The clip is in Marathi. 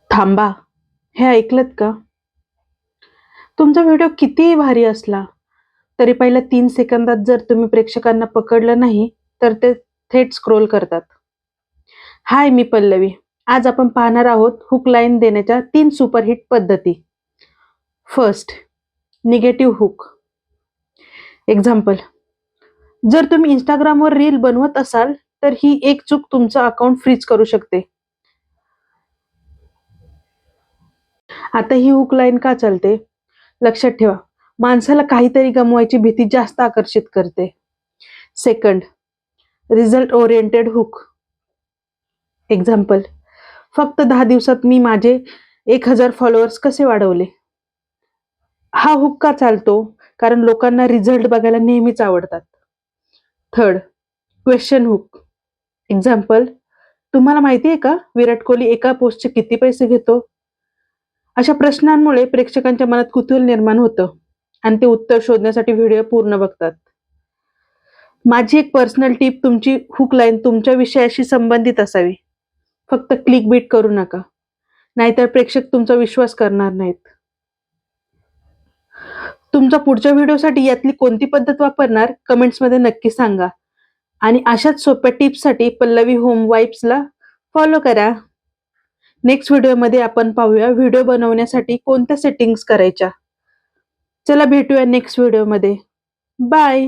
थांबा, हे ऐकलत का? तुमचा व्हिडिओ कितीही भारी असला, तरी पहिल्या 3 सेकंदात जर तुम्ही प्रेक्षकांना पकडलं नाही, तर ते थेट स्क्रोल करतात. हाय, मी पल्लवी. आज आपण पाहणार आहोत हुक लाईन देण्याच्या 3 सुपरहिट पद्धती. First, negative hook. एक्झाम्पल: जर तुम्ही Instagramवर रील बनवत असाल, तर ही एक चूक तुमचं अकाउंट फ्रीज करू शकते. आता ही हुक लाईन का चालते? लक्षात ठेवा, माणसाला काहीतरी गमवायची भीती जास्त आकर्षित करते. Second, result oriented hook. Example: फक्त 10 दिवसात मी माझे 1000 फॉलोअर्स कसे वाढवले. हा हुक का चालतो? कारण लोकांना रिझल्ट बघायला नेहमीच आवडतात. Third, question hook. एक्झाम्पल: तुम्हाला माहिती आहे का विराट कोहली एका पोस्टचे किती पैसे घेतो? अशा प्रश्नांमुळे प्रेक्षकांच्या मनात कुतूहल निर्माण होतं आणि ते उत्तर शोधण्यासाठी व्हिडिओ पूर्ण बघतात. माझी एक पर्सनल टिप: तुमची हुक लाईन तुमच्या विषयाशी संबंधित असावी. फक्त क्लिक बीट करू नका, नाहीतर प्रेक्षक तुमचा विश्वास करणार नाहीत. तुमच्या पुढच्या व्हिडिओसाठी यातली कोणती पद्धत वापरणार कमेंट्समध्ये नक्की सांगा. आणि अशाच सोप्या टिप्ससाठी पल्लवी होम वाईब्सला फॉलो करा. नेक्स्ट व्हिडिओमध्ये आपण पाहूया व्हिडिओ बनवण्यासाठी कोणत्या सेटिंग्स करायच्या. चला भेटूया नेक्स्ट व्हिडिओमध्ये. बाय.